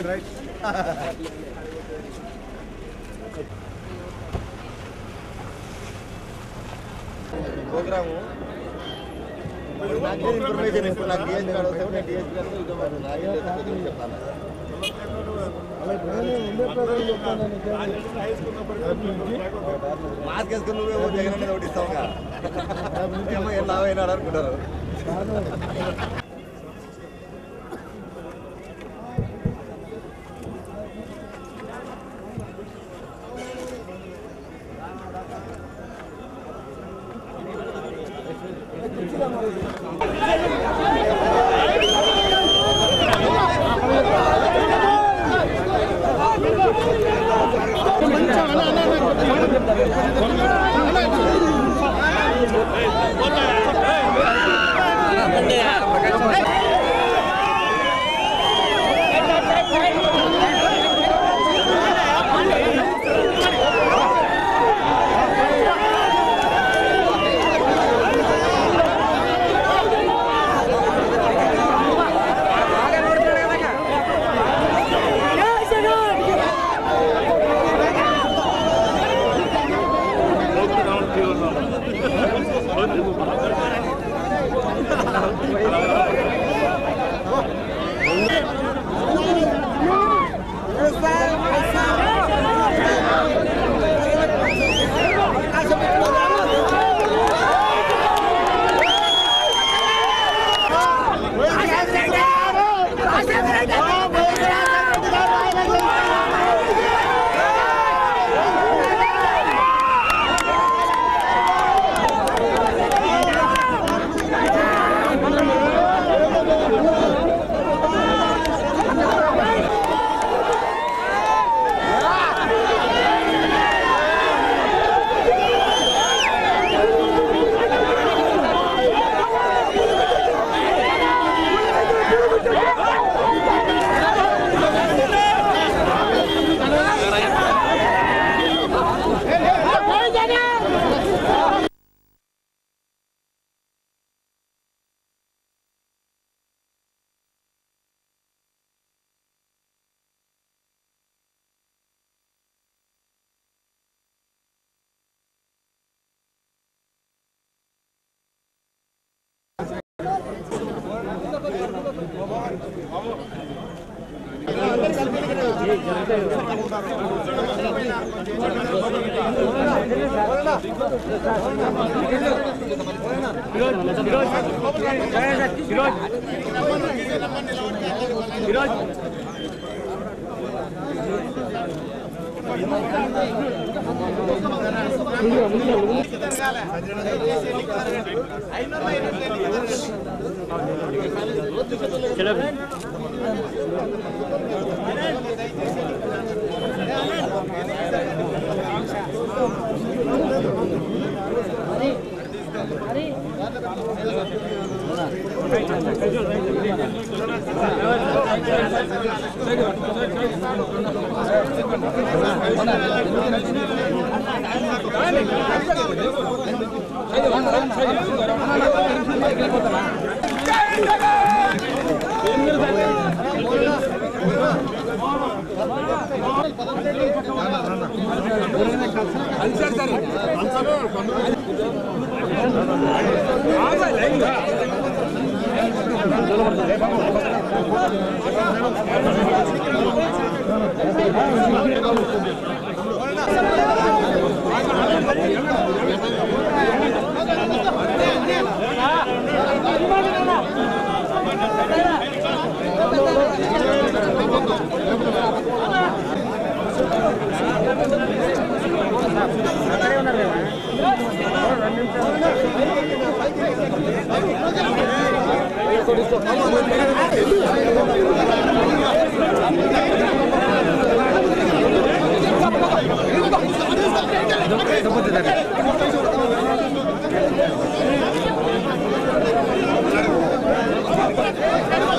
Right programme information ఇప్పుడు నాకు DSP గారు వస్తే నేను డిఎస్పీ గారు చెప్తాను. మాస్క్ వేసుకుని నువ్వేమో జగన్ అనేది ఒకటి ఇస్తావుగా ఏమో ఏం లావైనాడు అనుకుంటారు. Gracias.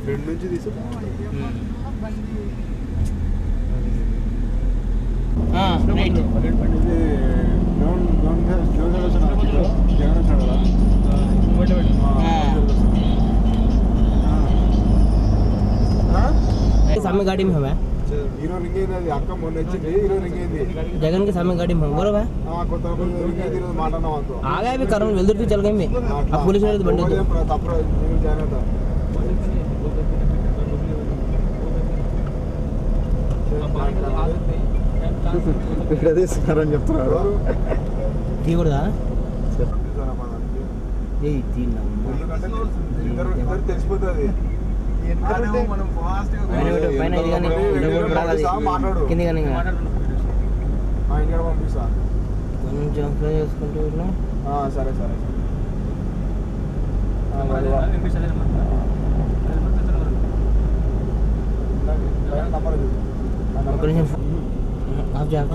రెండు నుంచి తీసు सामने गाड़ी में हमें హీరో రింగేది అక్క మొన్న వచ్చింది హీరో రింగేది जगन के सामने गाड़ी में बरोबर है కొత్త రింగేది ఈరోజు మాట్లాడినాం అంతో आ गए भी करम वेल्दुर की चल गए मैं अब पुलिस वाले बंदे తప్పుడు నేను జాయిన్ ఇక్కడ తీసుకున్నారని చెప్తున్నారు టీ కూడా ఏ టీ తెలిసిపోతుంది పైన ఇది కానీ కింది కానీ పంపిస్తా కొంచెం ఫ్రై చేసుకుంటూ ఉన్నాం సరే సరే ఒక నిమిషం ఆఫ్ చేయాలి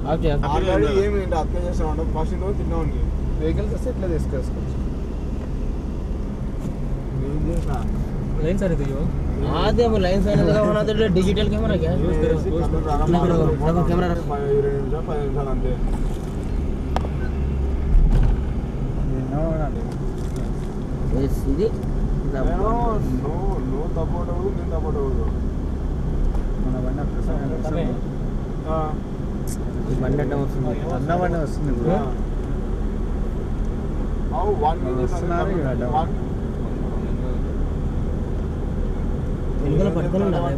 ఆఫ్ చేయాలి ఆల్రెడీ ఏమి అర్థం చేస్తామంటే ఫస్ట్ రోజు తిన్నామండి వెహికల్స్ వస్తే ఇట్లా తీసుకొచ్చుకోవచ్చు నేను చేసిన लाइन सारे थे यो आधे हम लाइन सारे लगा होना तो डिजिटल कैमरा क्या कैमरा रख 10 నిమిషాలు అంతే ఇది నో సపోర్ట్ అవ్వదు నేను సపోర్ట్ అవ్వదు మన బండి ఈ బండి అడ్డం వస్తుంది అన్న బండి వస్తుంది వెనకాల పట్టుకొని ఉండాలి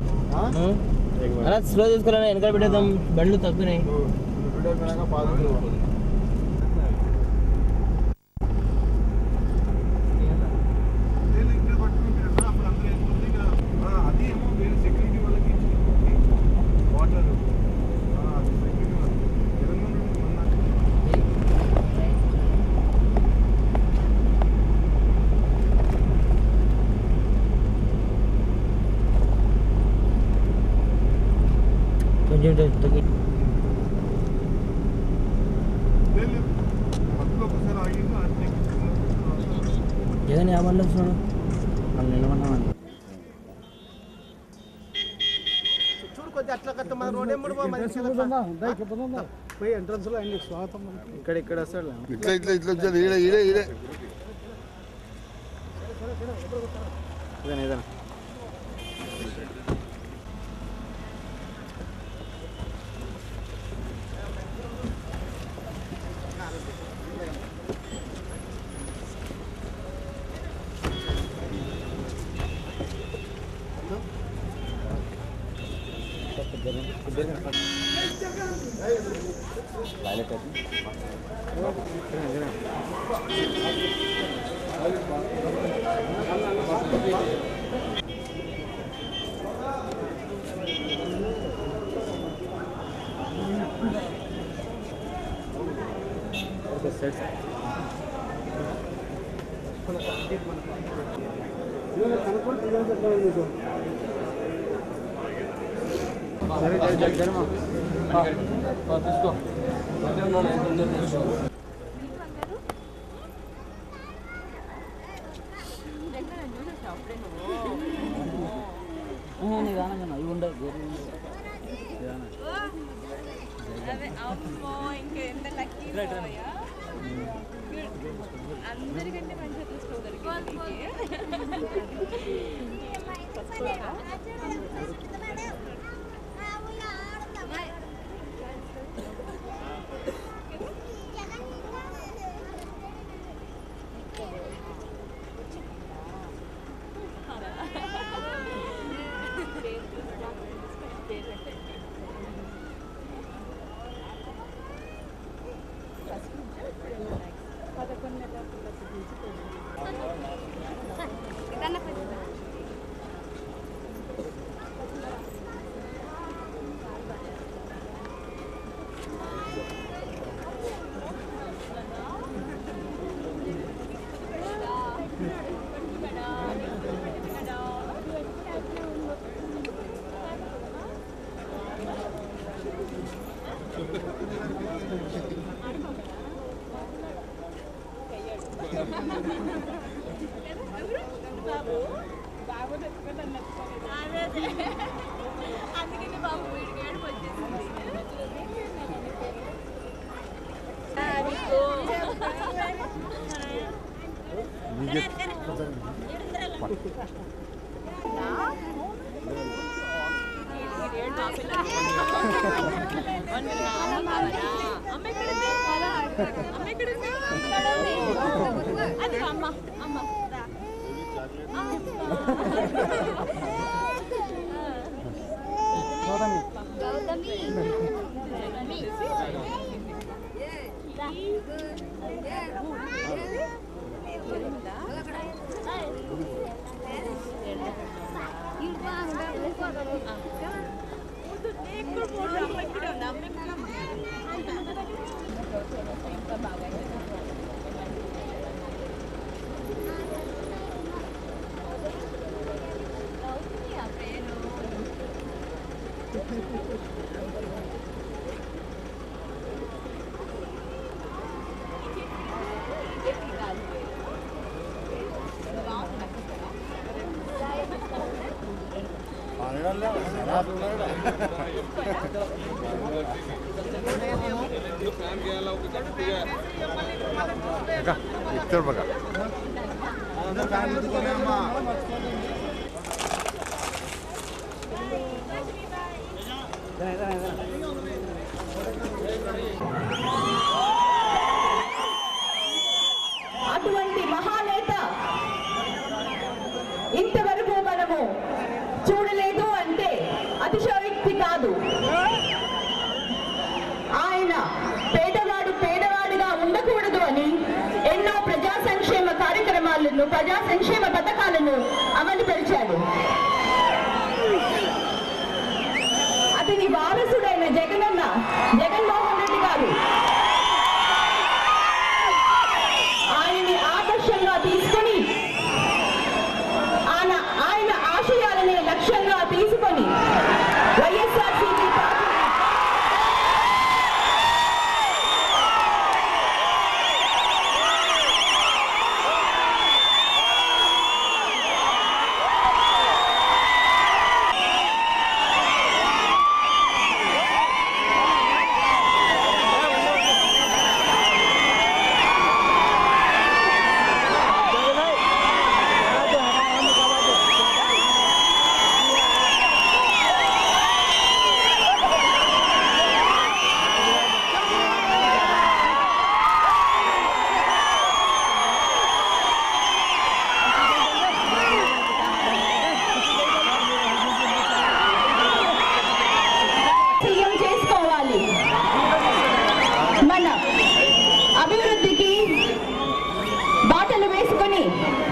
అలా స్లో చేసుకోవాలన్నా వెనకాల పెట్టేద్దాం బండ్లు తగ్గుతున్నాయి జగన్ ఏమన్నా చూడు మనం నిలబడినామని చూడు కొద్దిగా అట్లా కట్ట మన రోడ్ ఏమో పోయి ఎంట్రన్స్ లో అయింది స్వాగతం ఇక్కడ వస్తాడు ఇట్లా ఇట్లా ఇట్లా వచ్చేది ఈడే ఈడే ఈడే ఏదైనా అందరికంటే మంచిగా తీసుకోగలిగింది అందుకని బాబు వీడికి ఏడుపు వచ్చేసింది. అది అమ్మ అమ్మ इतर बघा అటువంటి మహానేత ఇంతవరకు మనము చూడలేదు అంటే అతిశయోక్తి కాదు. ఆయన పేదవాడుగా ఉండకూడదు అని ఎన్నో ప్రజా సంక్షేమ కార్యక్రమాలను, ప్రజా సంక్షేమ పథకాలను అమలు పరిచాడు. అతని వారసుడైన జగన్మోహన్ రెడ్డి గారు ఆయన్ని ఆదర్శంగా తీసుకొని ఆయన ఆశయాలనే లక్ష్యంగా తీసుకొని వైఎస్ఆర్సీపీ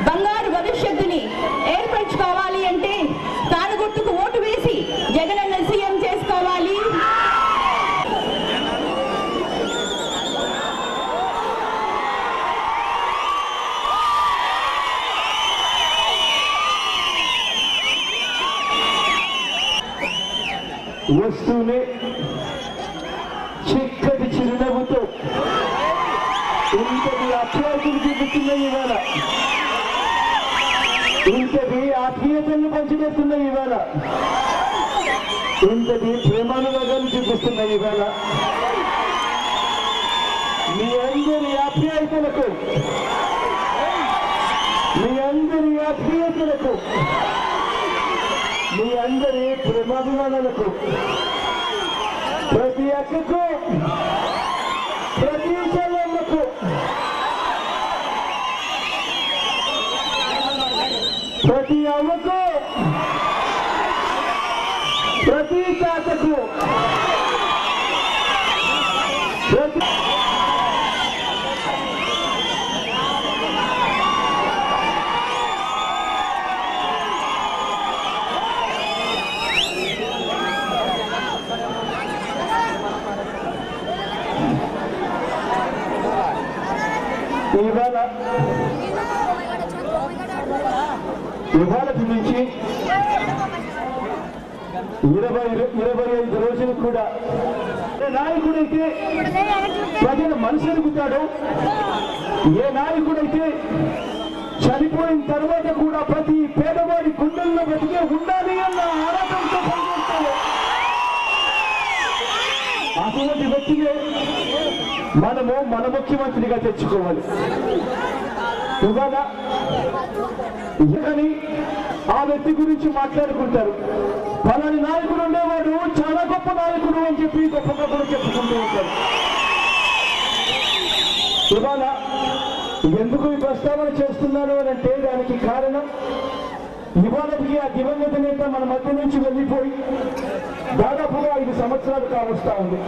బంగారు భవిష్యత్తుని ఏర్పరచుకోవాలి అంటే తాను గుర్తుకు ఓటు వేసి జగనన్న సీఎం చేసుకోవాలి. వస్తూనే చిక్కటి చిరునవ్వుతో ఇంతటి అభ్యర్థులు చూపిస్తున్న ఇవాళ, ఇంతటి ఆత్మీయతలను పంచిపెడుతున్న ఇవాళ, ఇంతటి ప్రేమానురాగాలు చూపిస్తున్న ఇవాళ మీ అందరి ఆప్యాయతలకు, మీ అందరి ఆత్మీయతలకు, మీ అందరి ప్రేమాభిమానాలకు, ప్రతి అక్కకు, ప్రతి చెల్లెమ్మకు, ప్రతి అవ్వకు, ప్రతి తాతకు, ఇవాళ నుంచి 25 రోజులు కూడా ఏ నాయకుడైతే ప్రజల మనసు ఎదుగుతాడో, ఏ నాయకుడైతే చనిపోయిన తర్వాత కూడా ప్రతి పేదవాడి గుండెల్లో బతికే ఉండాలి అన్న ఆరాటంతో పనిచేస్తాడు, అటువంటి వ్యక్తినే మనము మన ముఖ్యమంత్రిగా తెచ్చుకోవాలి. ఇవాళ కానీ ఆ వ్యక్తి గురించి మాట్లాడుకుంటారు. పలాని నాయకుడు ఉండేవాడు చాలా గొప్ప నాయకుడు అని చెప్పి గొప్ప గొప్పలు చెప్పుకుంటూ ఉంటారు. ఇవాళ ఎందుకు ఈ ప్రస్తావన చేస్తున్నాను అని అంటే దానికి కారణం, ఇవాళకి ఆ దివంగత నేత మన మధ్య నుంచి వెళ్ళిపోయి దాదాపుగా 5 సంవత్సరాలు కావస్తా ఉంది.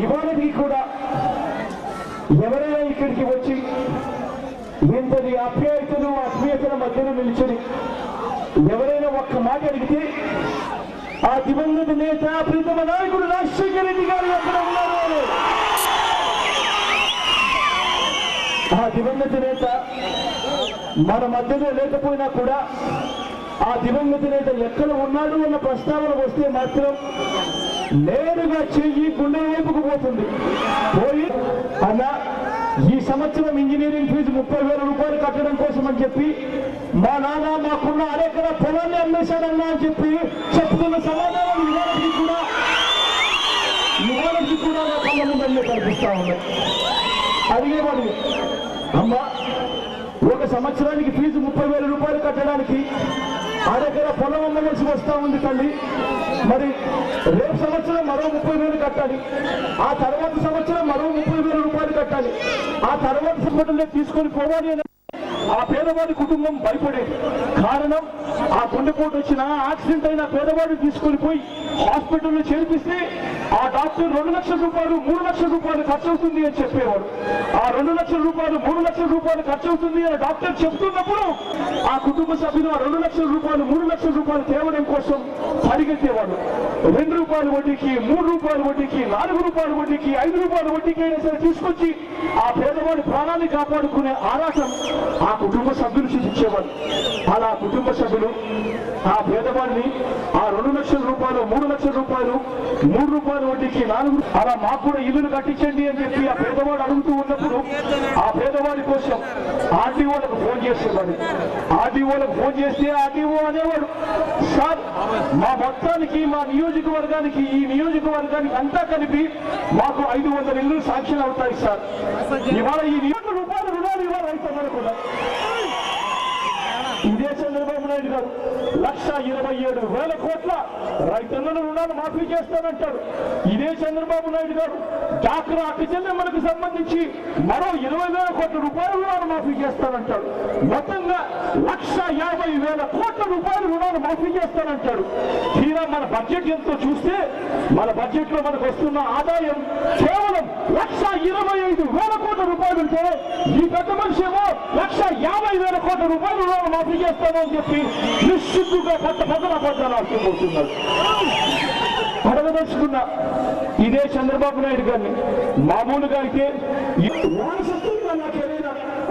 ఇవాళకి కూడా ఎవరైనా ఇక్కడికి వచ్చి ఇంతటి ఆప్యాయతలు ఆత్మీయతల మధ్యలో నిలిచి ఎవరైనా ఒక్క మాట అడిగితే ఆ దివంగత నేత ప్రీతమ నాయకుడు రాజశేఖర రెడ్డి గారు ఎక్కడ ఉన్నారు అని, ఆ దివంగత నేత మన మధ్యలో లేకపోయినా కూడా ఆ దివంగత నేత ఎక్కడ ఉన్నాడు అన్న ప్రస్తావన వస్తే మాత్రం నేరుగా చెయ్యి గుండె వైపుకు పోతుంది. పోయి అన్న ఈ సంవత్సరం ఇంజనీరింగ్ ఫీజు 30,000 రూపాయలు కట్టడం కోసం అని చెప్పి మా నాన్న మాకున్న అరెకర పొలాన్ని అమ్మేశాడన్నా అని చెప్పి చెప్తున్న సమాధానం ఇవాళకి కూడా నా కళ్ళ ముందరే కనిపిస్తా ఉన్నాయి. అడిగేవాడు, అమ్మ ఒక సంవత్సరానికి ఫీజు 30,000 రూపాయలు కట్టడానికి అరెకర పొలం అమ్మవలసి వస్తా ఉంది తల్లి. మరి రేపు సంవత్సరం మరో 30,000 కట్టాలి, ఆ తర్వాత సంవత్సరం మరో 30,000 రూపాయలు కట్టాలి, ఆ తర్వాత సంవత్సరంలో తీసుకొని పోవాలి అని ఆ పేదవాడి కుటుంబం భయపడేది. కారణం, ఆ గుండెపోటు వచ్చిన యాక్సిడెంట్ అయిన పేదవాడిని తీసుకొని పోయి హాస్పిటల్లో చేర్పిస్తే ఆ డాక్టర్ 2 లక్షల రూపాయలు 3 లక్షల రూపాయలు ఖర్చు అవుతుంది అని చెప్పేవాడు. ఆ 2 లక్షల రూపాయలు 3 లక్షల రూపాయలు ఖర్చు అవుతుంది అని డాక్టర్ చెప్తున్నప్పుడు ఆ కుటుంబ సభ్యులు ఆ 2 లక్షల రూపాయలు 3 లక్షల రూపాయలు తేవడం కోసం పరిగెత్తేవాడు. 2 రూపాయల వడ్డీకి, 3 రూపాయల వడ్డీకి, 4 రూపాయల వడ్డీకి, 5 రూపాయల వడ్డీకి అయినా సరే తీసుకొచ్చి ఆ పేదవాడి ప్రాణాన్ని కాపాడుకునే ఆరాటం ఆ కుటుంబ సభ్యులు చూపించేవాడు. అలా కుటుంబ సభ్యులు ఆ పేదవాడిని ఆ 2 లక్షల రూపాయలు 3 లక్షల రూపాయలు 3 రూపాయల వడ్డీకి 4 అలా మాకు కూడా ఇల్లులు కట్టించండి అని చెప్పి ఆ పేదవాడు అడుగుతూ ఉన్నప్పుడు ఆ పేదవాడి కోసం ఆర్డీఓలకు ఫోన్ చేసేవాడు. ఆర్డీఓలకు ఫోన్ చేస్తే ఆర్డీఓ అనేవాడు, సార్ మా మొత్తానికి మా నియోజకవర్గానికి ఈ నియోజకవర్గానికి అంతా కలిపి మాకు 500 ఇల్లు శాంక్షన్ అవుతాయి సార్. ఇవాళ ఈ 1,00,000 రూపాయల రుణాలు ఇవాళ రైతున్నారు కూడా. ఇదే చంద్రబాబు నాయుడు గారు 1,27,000 కోట్ల రైతన్నల రుణాలు మాఫీ చేస్తానంటాడు. ఇదే చంద్రబాబు నాయుడు గారు డాక్రా అక్కచెల్లెమ్మలకు సంబంధించి మరో 20,000 కోట్ల రూపాయల రుణాలు మాఫీ చేస్తానంటాడు. మొత్తంగా 1,50,000 కోట్ల రూపాయల రుణాలు మాఫీ చేస్తానంటాడు. తీరా మన బడ్జెట్ ఎంతో చూస్తే మన బడ్జెట్ లో మనకు వస్తున్న ఆదాయం కేవలం 1,25,000 కోట్ల రూపాయలు ఉంటే ఈ పెద్ద మనిషి ఏమో 1,50,000 కోట్ల రూపాయల రుణాలు మాఫీ చేస్తానని చెప్పి నిశ్చిత్తుగా పద్దన అర్థమవుతున్నాడు. అడగదలుచుకున్నా ఇదే చంద్రబాబు నాయుడు గారిని మామూలుగా అయితే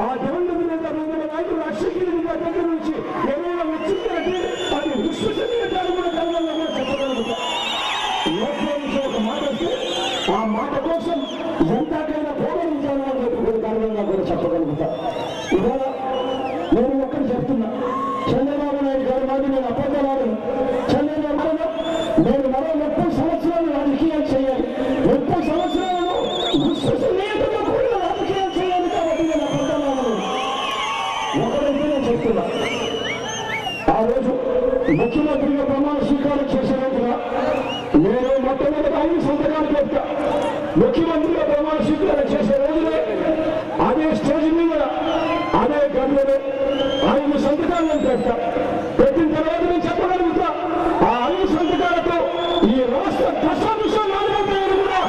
ఆ దివంగత నేత నాయకుడు రాజశేఖర రెడ్డి గారి దగ్గర నుంచి ఏమైనా వచ్చిందంటే అది విశ్వసనీయతను కూడా చెప్పగలుగుతా. ఒక మాట వస్తే ఆ మాట కోసం ఎంతకైనా పోగలించాలని చెప్పి కారణంగా కూడా చెప్పగలుగుతా. ఇవాళ నేను ఒక్కటి చెప్తున్నా, చంద్రబాబు నాయుడు గారి మాట నేను అబద్ధాలను చంద్రబాబు నేను మరో 30 సంవత్సరాలు రాజకీయాలు చేయాలి, 30 సంవత్సరాలు విశ్వసనీయతతో కూడా రాజకీయాలు చేయాలి కాబట్టి నేను అబద్ధాలను ఒకరైతే నేను చెప్తున్నా. ఆ రోజు ముఖ్యమంత్రిగా ప్రమాణ స్వీకారం చేసే రోజున నేను మొట్టమొదటి 5 సంతకాలు పెడతా. ముఖ్యమంత్రిగా ప్రమాణ స్వీకారం చేసే రోజునే అదే స్టేజ్ మీద అదే గదిలో 5 సంతకాలు పెడతా. పెట్టిన తర్వాత నేను చెప్పగలుగుతా ఆ 5 సంతకాలతో ఈ రాష్ట్ర దశాంశం కూడా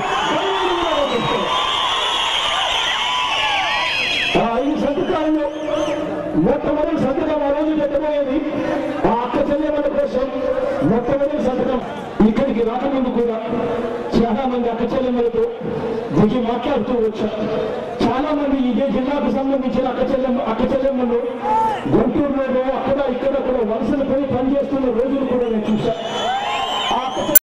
ఆ 5 సంతకాల్లో మొట్టమొదటి సంతకం ఆ రోజు పెట్టబోయేది ఆ అక్క చెల్లెమ్మల కోసం. మొట్టమొదటి సంతకం ఇక్కడికి రాకముందు కూడా చాలా మంది అక్క చెల్లెమ్మలతో దిగి మాట్లాడుతూ వచ్చారు. చాలా మంది ఇదే జిల్లాకు సంబంధించిన అక్క చెల్లెమ్మలు గుంటూరులో అక్కడ ఇక్కడ కూడా వలసలు పోయి